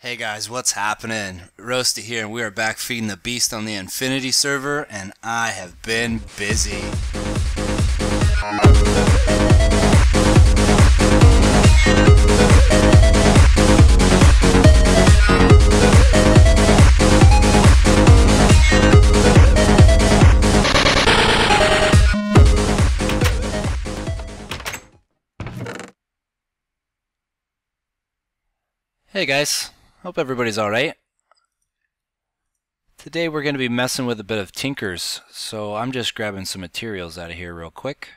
Hey guys, what's happening? Roasty here, and we are back feeding the beast on the Infinity server, and I have been busy. Hey guys, hope everybody's alright. Today we're going to be messing with a bit of tinkers, so I'm just grabbing some materials out of here real quick.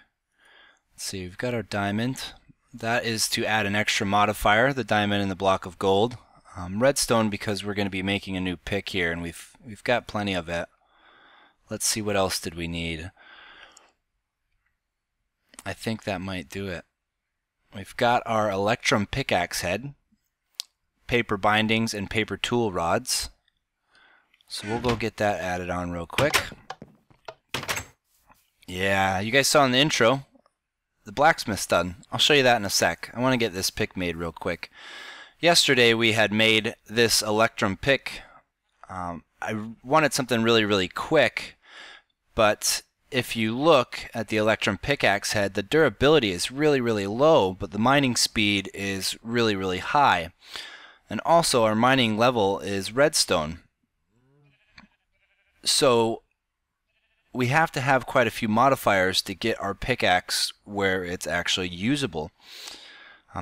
Let's see, we've got our diamond. That is to add an extra modifier, the diamond and the block of gold. Redstone because we're going to be making a new pick here, and we've got plenty of it. Let's see, what else did we need? I think that might do it. We've got our electrum pickaxe head, paper bindings, and paper tool rods. So we'll go get that added on real quick. Yeah, you guys saw in the intro, the blacksmith's done. I'll show you that in a sec. I want to get this pick made real quick. Yesterday we had made this electrum pick. I wanted something really quick, but if you look at the electrum pickaxe head, the durability is really low, but the mining speed is really high. And also our mining level is redstone. So we have to have quite a few modifiers to get our pickaxe where it's actually usable.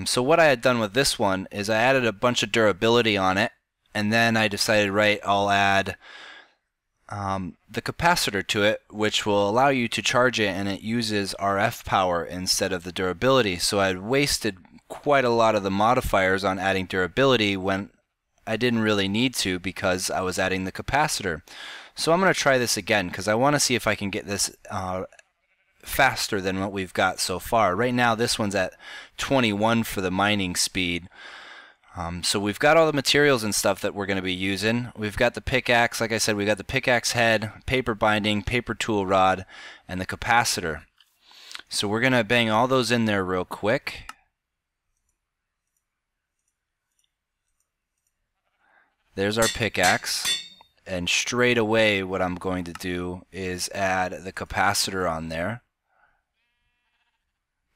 So what I had done with this one is I added a bunch of durability on it, and then I decided, right, I'll add the capacitor to it, which will allow you to charge it, and it uses RF power instead of the durability. So I had wasted quite a lot of the modifiers on adding durability when I didn't really need to, because I was adding the capacitor. So I'm going to try this again because I want to see if I can get this faster than what we've got so far. Right now this one's at 21 for the mining speed. So we've got all the materials and stuff that we're going to be using. We've got the pickaxe, like I said, we've got the pickaxe head, paper binding, paper tool rod, and the capacitor. So we're going to bang all those in there real quick. There's our pickaxe, and straight away what I'm going to do is add the capacitor on there.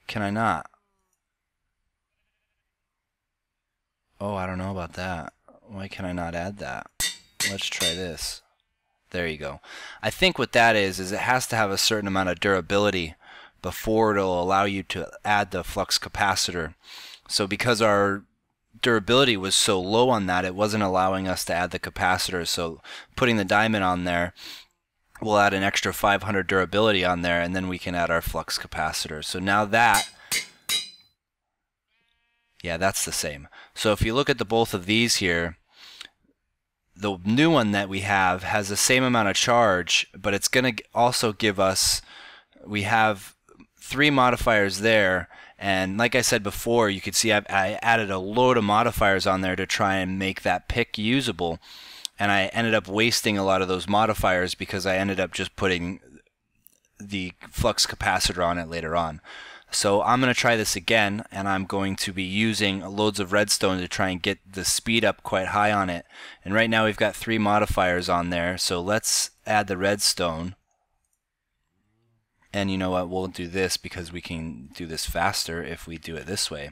Can I not? Oh, I don't know about that. Why can I not add that? Let's try this. There you go. I think what that is it has to have a certain amount of durability before it'll allow you to add the flux capacitor. So because our durability was so low on that, it wasn't allowing us to add the capacitor. So putting the diamond on there, we'll add an extra 500 durability on there, and then we can add our flux capacitor. So now that, yeah, that's the same. So if you look at the both of these here, the new one that we have has the same amount of charge, but it's going to also give us, we have 3 modifiers there. And like I said before, you could see I added a load of modifiers on there to try and make that pick usable. And I ended up wasting a lot of those modifiers because I ended up just putting the flux capacitor on it later on. So I'm going to try this again, and I'm going to be using loads of redstone to try and get the speed up quite high on it. And right now we've got 3 modifiers on there, so let's add the redstone. And you know what, we'll do this because we can do this faster if we do it this way.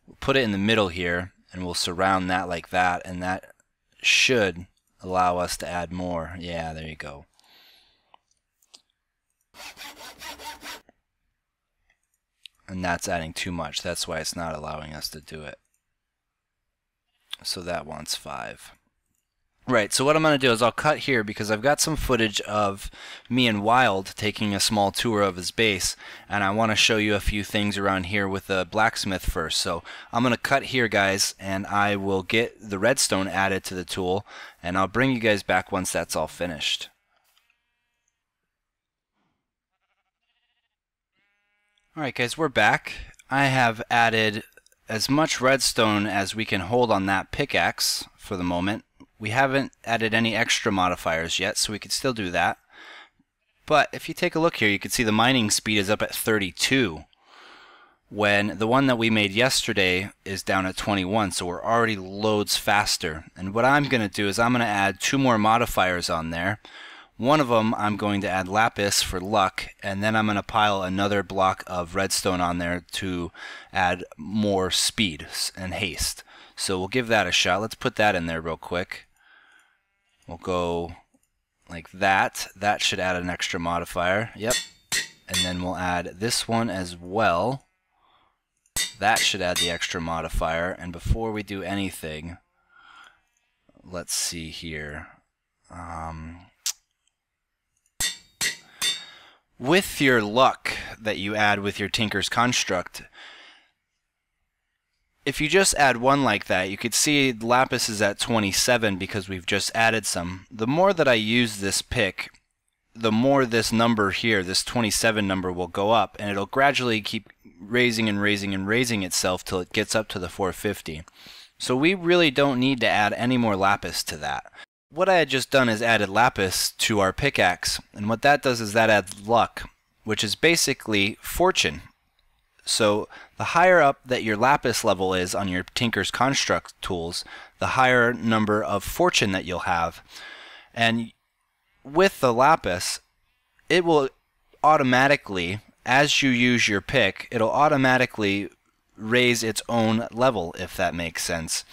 We'll put it in the middle here, and we'll surround that like that, and that should allow us to add more. Yeah, there you go. And that's adding too much. That's why it's not allowing us to do it. So that wants 5. Right, so what I'm going to do is I'll cut here because I've got some footage of me and Wild taking a small tour of his base, and I want to show you a few things around here with the blacksmith first. So I'm going to cut here, guys, and I will get the redstone added to the tool, and I'll bring you guys back once that's all finished. Alright guys, we're back. I have added as much redstone as we can hold on that pickaxe for the moment. We haven't added any extra modifiers yet, so we could still do that. But if you take a look here, you can see the mining speed is up at 32. when the one that we made yesterday is down at 21, so we're already loads faster. And what I'm going to do is I'm going to add 2 more modifiers on there. One of them I'm going to add lapis for luck, and then I'm going to pile another block of redstone on there to add more speed and haste. So we'll give that a shot. Let's put that in there real quick. We'll go like that. That should add an extra modifier. Yep. And then we'll add this one as well. That should add the extra modifier. And before we do anything, let's see here. With your luck that you add with your Tinker's Construct, if you just add one like that, you could see lapis is at 27 because we've just added some. The more that I use this pick, the more this number here, this 27 number, will go up, and it'll gradually keep raising and raising and raising itself till it gets up to the 450. So we really don't need to add any more lapis to that. What I had just done is added lapis to our pickaxe, and what that does is that adds luck, which is basically fortune. So the higher up that your lapis level is on your Tinker's Construct tools, the higher number of fortune that you'll have. And with the lapis, it will automatically, as you use your pick, it'll automatically raise its own level, if that makes sense.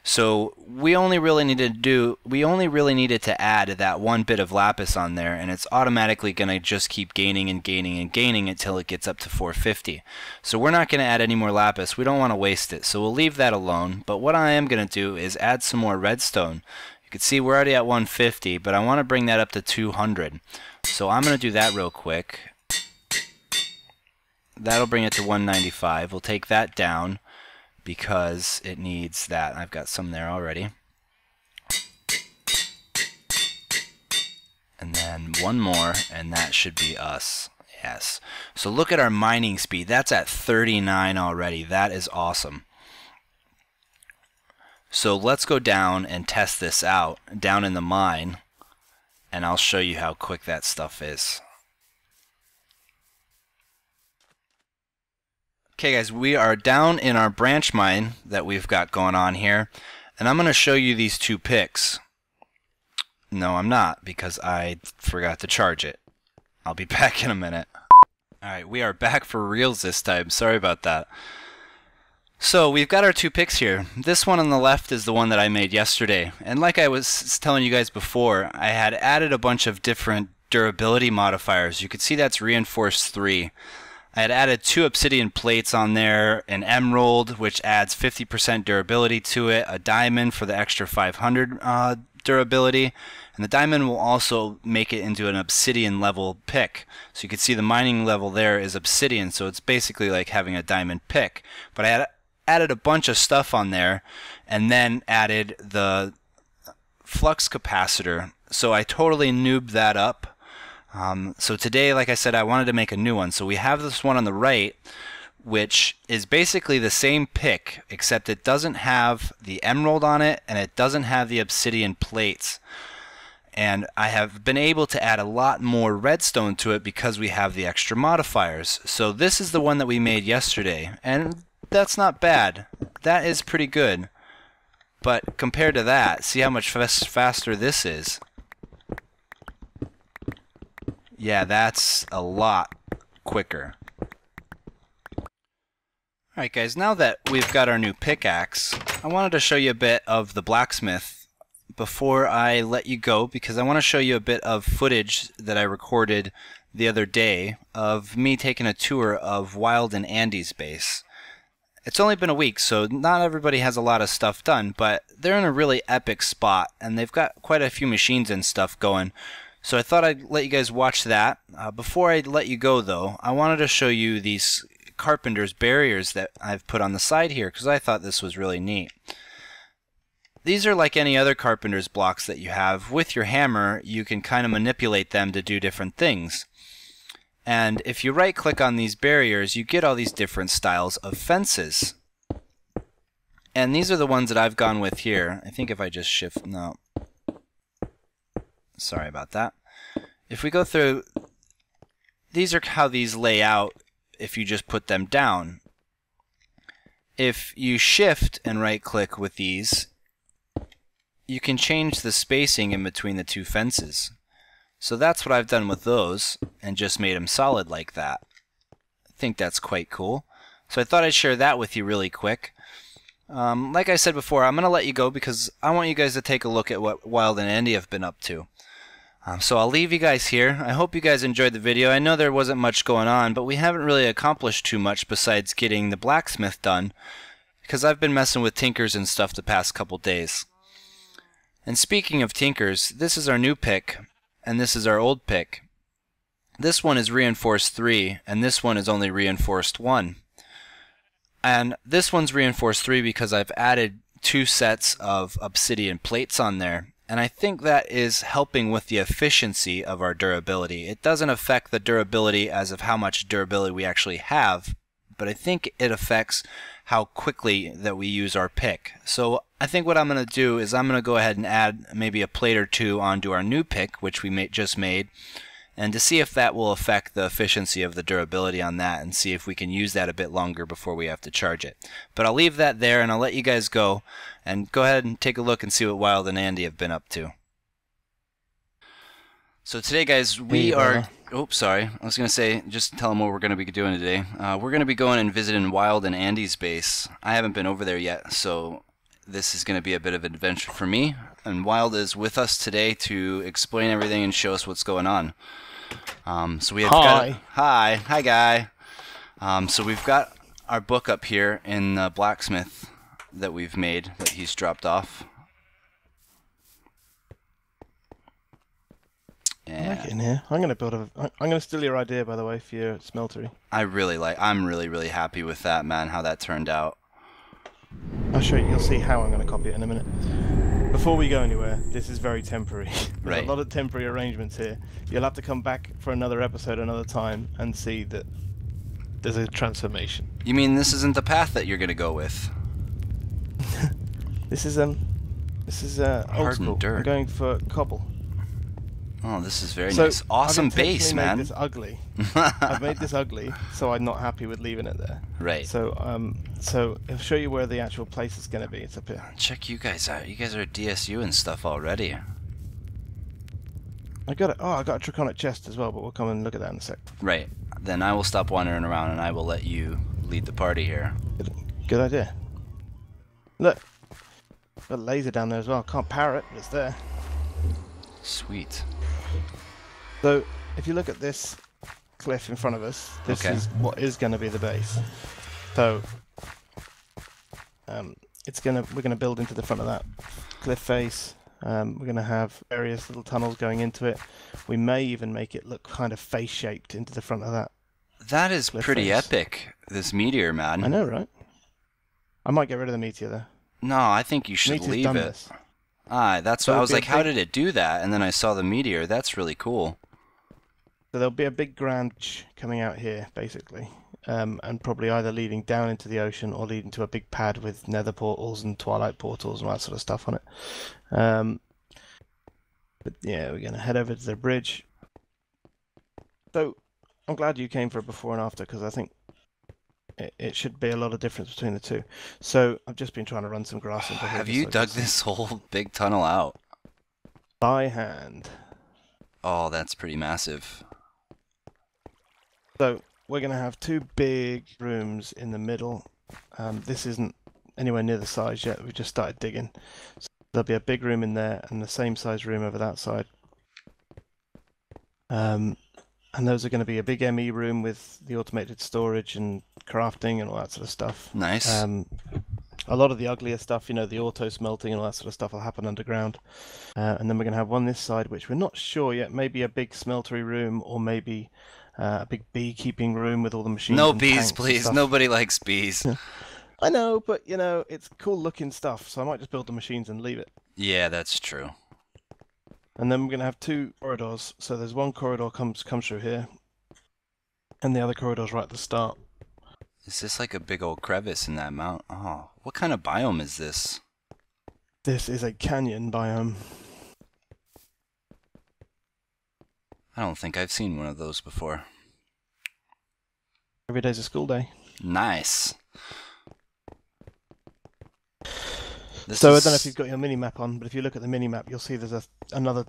So we only really needed to add that one bit of lapis on there, and it's automatically going to just keep gaining and gaining and gaining until it gets up to 450. So we're not going to add any more lapis. We don't want to waste it, so we'll leave that alone. But what I am going to do is add some more redstone. You can see we're already at 150, but I want to bring that up to 200. So I'm going to do that real quick. That'll bring it to 195. We'll take that down because it needs that. I've got some there already. And then one more, and that should be us. Yes. So look at our mining speed. That's at 39 already. That is awesome. So let's go down and test this out down in the mine, and I'll show you how quick that stuff is. Okay guys, we are down in our branch mine that we've got going on here, and I'm going to show you these 2 picks. No, I'm not, because I forgot to charge it. I'll be back in a minute. Alright, we are back for reals this time. Sorry about that. So we've got our 2 picks here. This one on the left is the one that I made yesterday, and like I was telling you guys before, I had added a bunch of different durability modifiers. You can see that's reinforced 3. I had added 2 obsidian plates on there, an emerald which adds 50% durability to it, a diamond for the extra 500 durability, and the diamond will also make it into an obsidian level pick. So you can see the mining level there is obsidian, so it's basically like having a diamond pick. But I had added a bunch of stuff on there and then added the flux capacitor, so I totally noobed that up. So today, like I said, I wanted to make a new one. So we have this one on the right, which is basically the same pick, except it doesn't have the emerald on it, and it doesn't have the obsidian plates. And I have been able to add a lot more redstone to it because we have the extra modifiers. So this is the one that we made yesterday, and that's not bad. That is pretty good. But compared to that, see how much faster this is. Yeah, that's a lot quicker. Alright guys, now that we've got our new pickaxe, I wanted to show you a bit of the blacksmith before I let you go, because I want to show you a bit of footage that I recorded the other day of me taking a tour of Wild and Andy's base. It's only been a week, so not everybody has a lot of stuff done, but they're in a really epic spot, and they've got quite a few machines and stuff going. So I thought I'd let you guys watch that. Before I let you go though, I wanted to show you these carpenter's barriers that I've put on the side here, because I thought this was really neat. These are like any other carpenter's blocks that you have. With your hammer, you can kind of manipulate them to do different things. And if you right click on these barriers, you get all these different styles of fences. And these are the ones that I've gone with here. I think if I just shift, no. Sorry about that. If we go through, these are how these lay out if you just put them down. if you shift and right click with these, you can change the spacing in between the two fences. So that's what I've done with those and just made them solid like that. I think that's quite cool. So I thought I'd share that with you really quick. Like I said before, I'm going to let you go because I want you guys to take a look at what Wild and Andy have been up to. So I'll leave you guys here. I hope you guys enjoyed the video. I know there wasn't much going on, but we haven't really accomplished too much besides getting the blacksmith done because I've been messing with tinkers and stuff the past couple days. And speaking of tinkers, this is our new pick, and this is our old pick. This one is reinforced 3, and this one is only reinforced 1. And this one's reinforced 3 because I've added 2 sets of obsidian plates on there. And I think that is helping with the efficiency of our durability. It doesn't affect the durability as of how much durability we actually have, but I think it affects how quickly that we use our pick. So I think what I'm going to do is I'm going to go ahead and add maybe a plate or 2 onto our new pick, which we just made, and to see if that will affect the efficiency of the durability on that and see if we can use that a bit longer before we have to charge it. But I'll leave that there and I'll let you guys go and go ahead and take a look and see what Wild and Andy have been up to. So today, guys, we are... Oops, sorry. I was going to say, just tell them what we're going to be doing today. We're going to be going and visiting Wild and Andy's base. I haven't been over there yet, so this is going to be a bit of an adventure for me. And Wild is with us today to explain everything and show us what's going on. So we have hi guy. So we've got our book up here in the blacksmith that we've made that he's dropped off. I like it in here. I'm gonna steal your idea, by the way, for your smeltery. I'm really happy with that, man. How that turned out. I'll show you. You'll see how I'm gonna copy it in a minute. Before we go anywhere, this is very temporary. There's a lot of temporary arrangements here. You'll have to come back for another episode another time and see that there's a transformation. You mean this isn't the path that you're gonna go with? This is old school. Dirt. I'm going for cobble. Oh, this is very nice. Awesome base, man. I've made this ugly. I've made this ugly, so I'm not happy with leaving it there. Right. So, so I'll show you where the actual place is going to be. It's up here. Check you guys out. You guys are DSU and stuff already. I got it. Oh, I got a draconic chest as well, but we'll come and look at that in a sec. Right. Then I will stop wandering around and I will let you lead the party here. Good idea. Look, got a laser down there as well. Can't power it, but it's there. Sweet. So, if you look at this cliff in front of us, this is what is going to be the base. So, we're gonna build into the front of that cliff face. We're gonna have various little tunnels going into it. We may even make it look kind of face-shaped into the front of that. That is pretty epic. This meteor, man. I know, right? I might get rid of the meteor though. No, I think you should leave it. This. That's what I was like. How did it do that? And then I saw the meteor. That's really cool. So there'll be a big grand coming out here, basically, and probably either leading down into the ocean or leading to a big pad with nether portals and twilight portals and all that sort of stuff on it. But yeah, we're gonna head over to the bridge. So I'm glad you came for a before and after because I think it should be a lot of difference between the two. So I've just been trying to run some grass into here. Have you dug this whole big tunnel out? By hand. Oh, that's pretty massive. So we're going to have 2 big rooms in the middle. This isn't anywhere near the size yet. We've just started digging. So there'll be a big room in there and the same size room over that side. And those are going to be a big ME room with the automated storage and crafting and all that sort of stuff. Nice. A lot of the uglier stuff, you know, the auto smelting and all that sort of stuff will happen underground. And then we're going to have one this side, which we're not sure yet. Maybe a big smeltery room or maybe a big beekeeping room with all the machines. No bees, please. Nobody likes bees. I know, but, you know, it's cool looking stuff. So I might just build the machines and leave it. Yeah, that's true. And then we're going to have 2 corridors. So there's one corridor comes through here. And the other corridor's right at the start. Is this like a big old crevice in that mount? Oh, what kind of biome is this? This is a canyon biome. I don't think I've seen one of those before. Every day's a school day. Nice. So I don't know if you've got your mini-map on, but if you look at the mini-map, you'll see there's another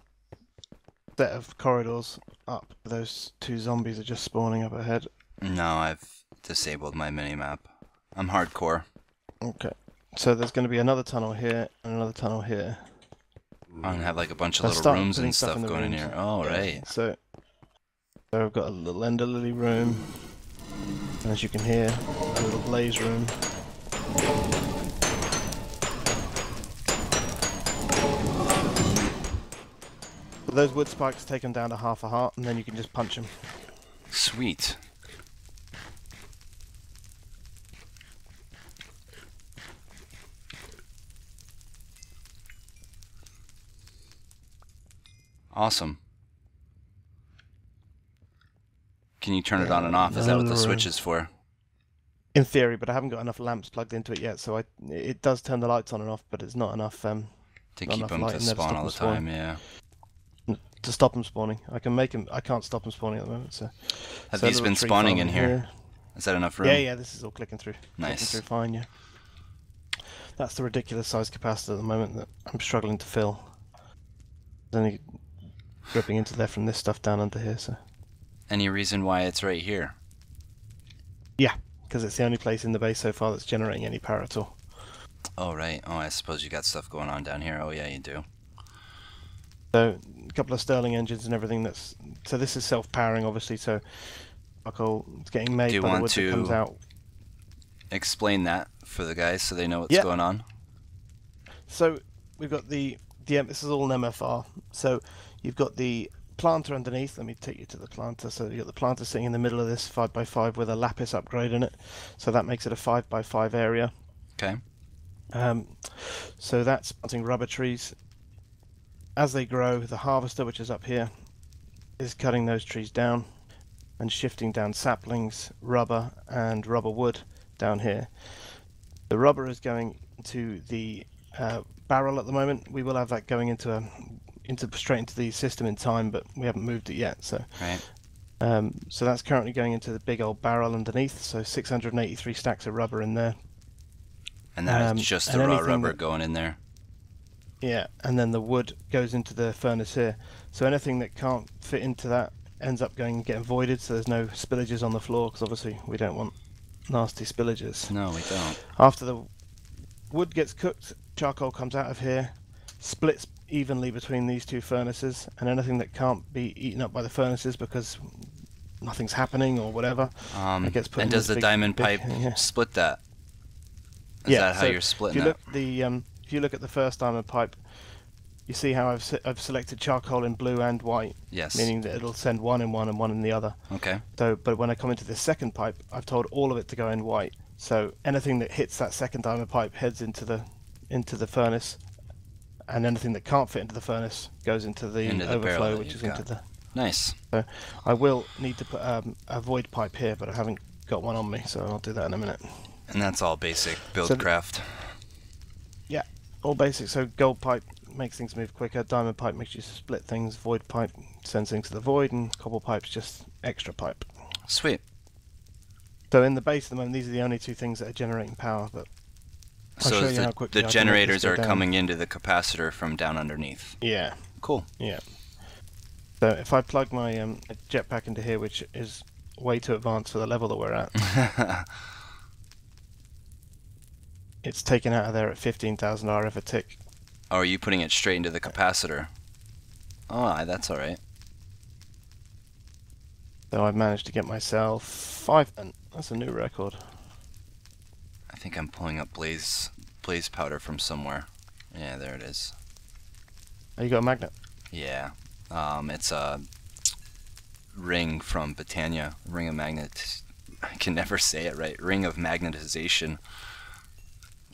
set of corridors up. Those 2 zombies are just spawning up ahead. No, I've disabled my mini-map. I'm hardcore. Okay. So there's going to be another tunnel here and another tunnel here. I'm going to have like a bunch of little rooms and stuff going in here. Oh, yeah. right. So I've got a little ender lily room. And as you can hear, a little blaze room. Those wood spikes take them down to half a heart, and then you can just punch them. Sweet. Awesome. Can you turn it on and off? Is that what the switch is for? In theory, but I haven't got enough lamps plugged into it yet, so it does turn the lights on and off, but it's not enough to keep them to spawn all the time, yeah. To stop them spawning. I can make them. I can't stop them spawning at the moment. So have these been spawning in here? Is that enough room? Yeah, this is all clicking through. Nice. Clicking through fine, yeah. That's the ridiculous size capacitor at the moment that I'm struggling to fill. There's only dripping into there from this stuff down under here. So. Any reason why it's right here? Yeah, because it's the only place in the base so far that's generating any power at all. Oh right. Oh, I suppose you got stuff going on down here. Oh yeah, you do. So a couple of Stirling engines and everything. So this is self-powering, obviously. So charcoal is getting made by the wood that comes out. Explain that for the guys so they know what's going on. So we've got this is all an MFR. So you've got the planter underneath. Let me take you to the planter. So you've got the planter sitting in the middle of this 5x5 with a lapis upgrade in it. So that makes it a 5x5 area. Okay. So that's planting rubber trees. As they grow, the harvester, which is up here, is cutting those trees down and shifting down saplings, rubber, and rubber wood down here. The rubber is going to the barrel at the moment. We will have that going straight into the system in time, but we haven't moved it yet. So, right. So that's currently going into the big old barrel underneath. So 683 stacks of rubber in there. And that's just the raw rubber going in there. Yeah, and then the wood goes into the furnace here. So anything that can't fit into that ends up getting voided, so there's no spillages on the floor, because obviously we don't want nasty spillages. No, we don't. After the wood gets cooked, charcoal comes out of here, splits evenly between these 2 furnaces, and anything that can't be eaten up by the furnaces because nothing's happening or whatever, it gets put in. And does the diamond pipe split that? Is that how you're splitting it? If you look at the first diamond pipe, you see how I've selected charcoal in blue and white. Yes. Meaning that it'll send one in one and one in the other. Okay. So, but when I come into this second pipe, I've told all of it to go in white. So anything that hits that second diamond pipe heads into the furnace, and anything that can't fit into the furnace goes into the overflow, which is into the. Nice. So I will need to put a void pipe here, but I haven't got one on me, so I'll do that in a minute. And that's all basic buildcraft. Yeah, all basic. So gold pipe makes things move quicker, diamond pipe makes you split things, void pipe sends things to the void, and cobble pipe's just extra pipe. Sweet. So in the base at the moment, these are the only 2 things that are generating power, but I'll show you how quickly the generators are coming into the capacitor from down underneath. Yeah. Cool. Yeah. So if I plug my jetpack into here, which is way too advanced for the level that we're at, it's taken out of there at 15,000 RF a tick. Oh, are you putting it straight into the capacitor? Oh, that's alright. So I've managed to get myself 5. That's a new record. I think I'm pulling up blaze powder from somewhere. Yeah, there it is. Oh, you got a magnet? Yeah. It's a ring from Britannia. Ring of magnet. I can never say it right. Ring of magnetization.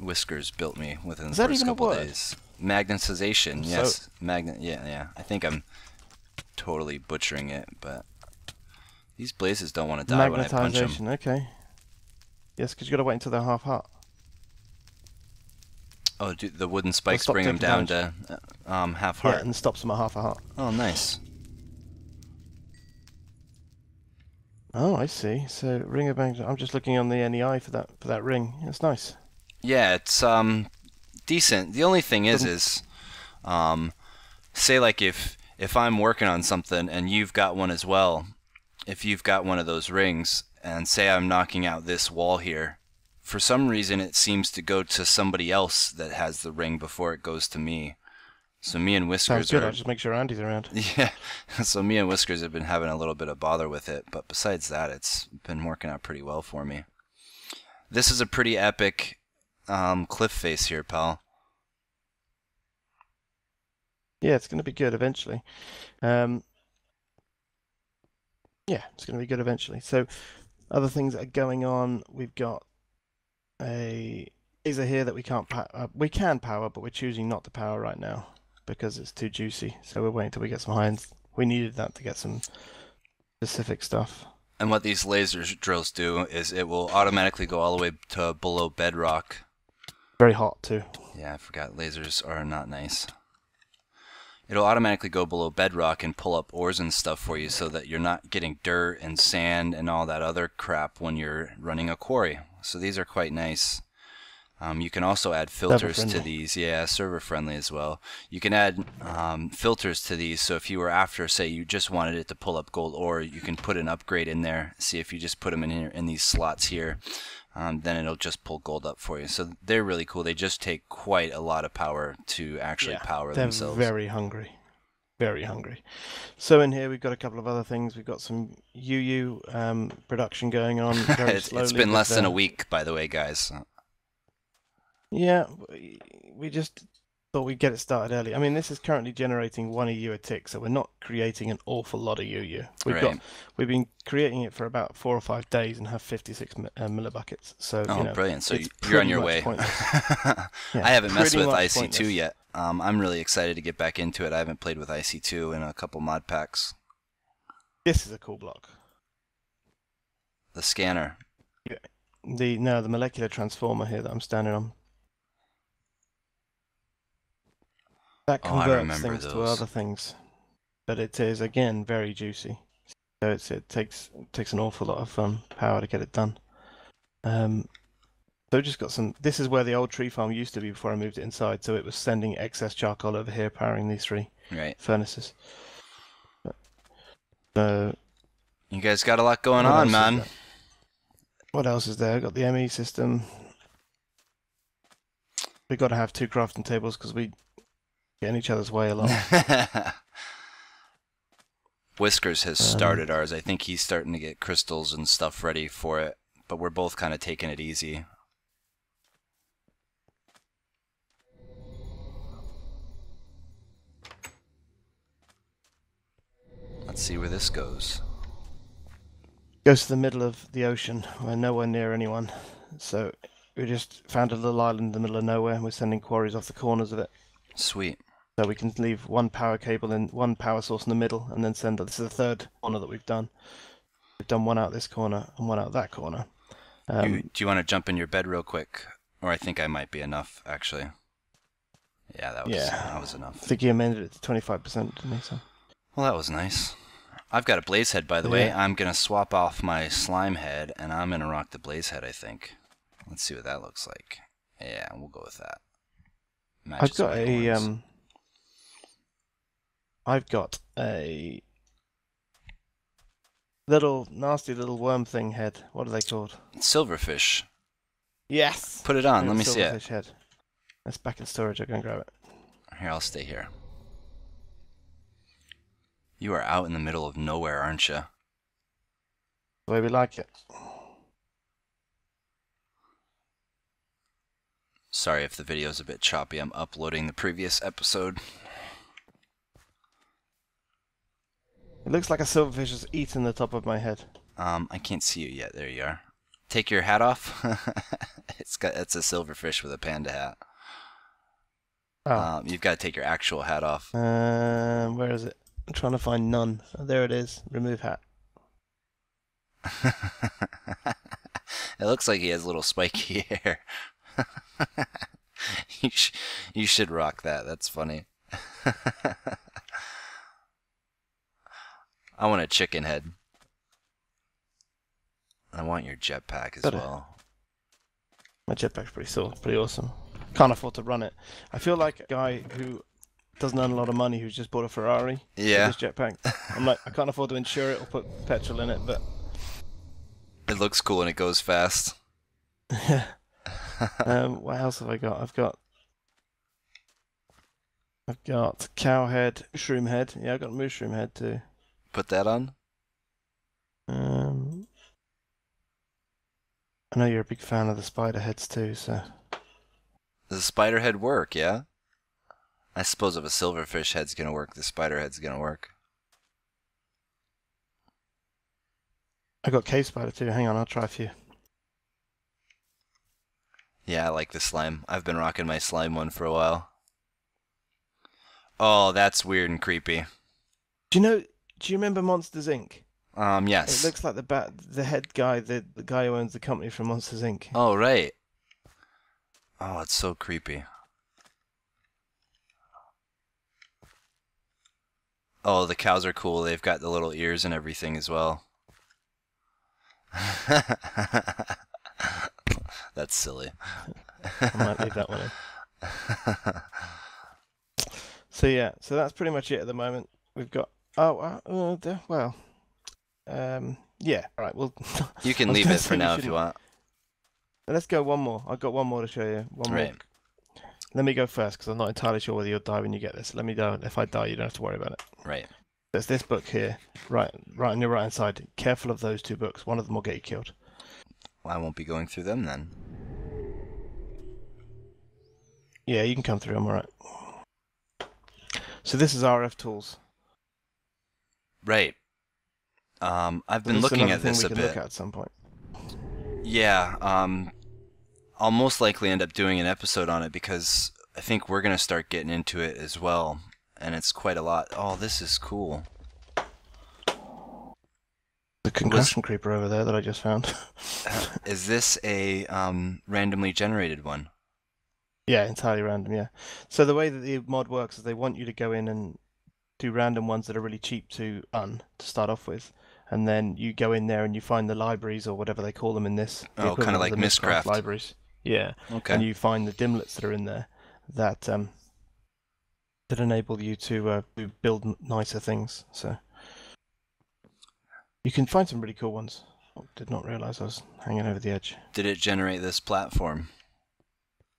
Whiskers built me within the first couple days. Magnetization, yes. Magnet, yeah. I think I'm totally butchering it, but these blazes don't want to die when I punch them. Magnetization, okay. Yes, because you got to wait until they're half heart. Oh, the wooden spikes bring them down to half heart. Yeah, and stops them at half a heart. Oh, nice. Oh, I see. So ring of magnet. I'm just looking on the NEI for that ring. That's nice. Yeah, it's decent. The only thing is, say like if I'm working on something and you've got one as well, if you've got one of those rings, and say I'm knocking out this wall here, for some reason it seems to go to somebody else that has the ring before it goes to me. So me and Whiskers Sounds good. I'll just make sure Andy's around. Yeah, so me and Whiskers have been having a little bit of bother with it, but besides that, it's been working out pretty well for me. This is a pretty epic cliff face here, pal. Yeah, it's going to be good eventually. Yeah, it's going to be good eventually. So, other things that are going on, we've got a laser here that we can't we can power, but we're choosing not to power right now because it's too juicy. So we're waiting till we get some high ends. We needed that to get some specific stuff. And what these laser drills do is it will automatically go all the way to below bedrock. Very hot too. Yeah, I forgot lasers are not nice. It'll automatically go below bedrock and pull up ores and stuff for you so that you're not getting dirt and sand and all that other crap when you're running a quarry. So these are quite nice. You can also add filters to these. Yeah, server friendly as well. You can add filters to these, so if you were after, say you just wanted it to pull up gold ore, you can put an upgrade in there. See, if you just put them in here in these slots here, then it'll just pull gold up for you. So they're really cool. They just take quite a lot of power to actually power themselves. They're very hungry. Very hungry. So in here we've got a couple of other things. We've got some UU production going on very slowly. It's been less than a week, by the way, guys. Yeah, we just thought we'd get it started early. I mean, this is currently generating 1 EU a tick, so we're not creating an awful lot of UU. We've been creating it for about 4 or 5 days and have 56 millibuckets. So brilliant! So you're on your way. Yeah, I haven't messed with IC2 yet. I'm really excited to get back into it. I haven't played with IC2 in a couple mod packs. This is a cool block. The scanner. The molecular transformer here that I'm standing on. That converts things to other things, but it is again very juicy. So it takes an awful lot of power to get it done. So just got some. This is where the old tree farm used to be before I moved it inside. So it was sending excess charcoal over here, powering these 3 furnaces. So you guys got a lot going on, man. What else is there? Got the ME system. We've got to have 2 crafting tables because we get in each other's way a lot. Whiskers has started ours. I think he's starting to get crystals and stuff ready for it, but we're both kind of taking it easy. Let's see where this goes. Goes to the middle of the ocean. We're nowhere near anyone. So we just found a little island in the middle of nowhere and we're sending quarries off the corners of it. Sweet. So we can leave 1 power cable and 1 power source in the middle and then send. This is the 3rd corner that we've done. We've done 1 out this corner and 1 out that corner. Do you want to jump in your bed real quick? Or I think I might be enough, actually. Yeah, that was enough. I think he amended it to 25%, didn't he? So. Well, that was nice. I've got a blaze head, by the way. I'm going to swap off my slime head, and I'm going to rock the blaze head, I think. Let's see what that looks like. Yeah, we'll go with that. I've got a little nasty little worm thing head. What are they called? Silverfish. Yes. Put it on. Let me see it. Silverfish head. That's back in storage. I'll go and grab it. Here, I'll stay here. You are out in the middle of nowhere, aren't you? The way we like it. Sorry if the video's a bit choppy. I'm uploading the previous episode. It looks like a silverfish has eaten the top of my head. I can't see you yet. There you are. Take your hat off. It's a silverfish with a panda hat. Oh. You've got to take your actual hat off. Where is it? I'm trying to find none. Oh, there it is. Remove hat. It looks like he has a little spiky hair. You should rock that. That's funny. I want a chicken head. I want your jetpack as well. My jetpack's pretty awesome. Can't afford to run it. I feel like a guy who doesn't earn a lot of money who's just bought a Ferrari. Yeah. With this jetpack. I'm like, I can't afford to insure it or put petrol in it, but it looks cool and it goes fast. What else have I got? I've got cow head, mushroom head. Yeah, I've got mushroom head too. Put that on. I know you're a big fan of the spider heads too, so. Does the spider head work? Yeah. I suppose if a silverfish head's gonna work, the spider head's gonna work. I got cave spider too. Hang on, I'll try a few. Yeah, I like the slime. I've been rocking my slime one for a while. Oh, that's weird and creepy. Do you remember Monsters Inc? Yes. It looks like the head guy, the guy who owns the company from Monsters Inc. Oh, right. Oh, it's so creepy. Oh, the cows are cool. They've got the little ears and everything as well. That's silly. I might leave that one in. So yeah, so that's pretty much it at the moment. We've got yeah. All right. Well, you can leave it for now if you want. Let's go one more. I've got one more to show you. One more. Let me go first because I'm not entirely sure whether you'll die when you get this. Let me know. If I die, you don't have to worry about it. Right. There's this book here, right on your right hand side. Careful of those two books. One of them will get you killed. Well, I won't be going through them then. Yeah, you can come through. I'm alright. So this is RF tools. Right. I've been looking at this a bit. Look at some point. Yeah. I'll most likely end up doing an episode on it because I think we're gonna start getting into it as well, and it's quite a lot. Oh, this is cool. The concussion creeper over there that I just found. Is this a randomly generated one? Yeah, entirely random, yeah. So the way that the mod works is they want you to go in and do random ones that are really cheap to start off with. And then you go in there and you find the libraries or whatever they call them in this. Oh, kind of like Mistcraft libraries. Yeah. Okay. And you find the dimlets that are in there that enable you to build nicer things. So you can find some really cool ones. Oh, did not realize I was hanging over the edge. Did it generate this platform?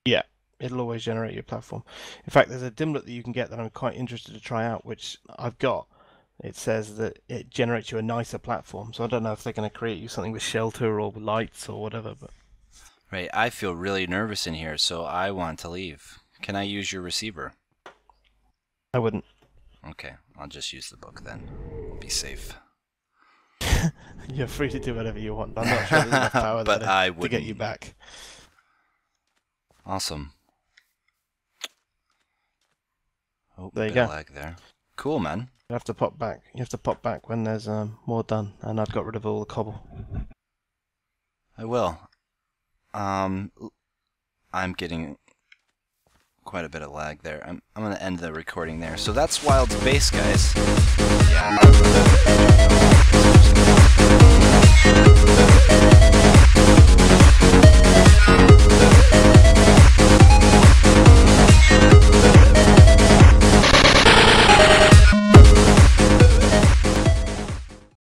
Yeah. It'll always generate your platform. In fact, there's a dimlet that you can get that I'm quite interested to try out, which I've got. It says that it generates you a nicer platform. So I don't know if they're going to create you something with shelter or lights or whatever. But right. I feel really nervous in here, so I want to leave. Can I use your receiver? I wouldn't. Okay. I'll just use the book then. Be safe. You're free to do whatever you want. I'm not sure there's enough power but there to get you back. Awesome. Oh, there you go. Lag there. Cool, man. You have to pop back. You have to pop back when there's more done, and I've got rid of all the cobble. I will. I'm getting quite a bit of lag there. I'm gonna end the recording there. So that's Wild Space, guys. Yeah.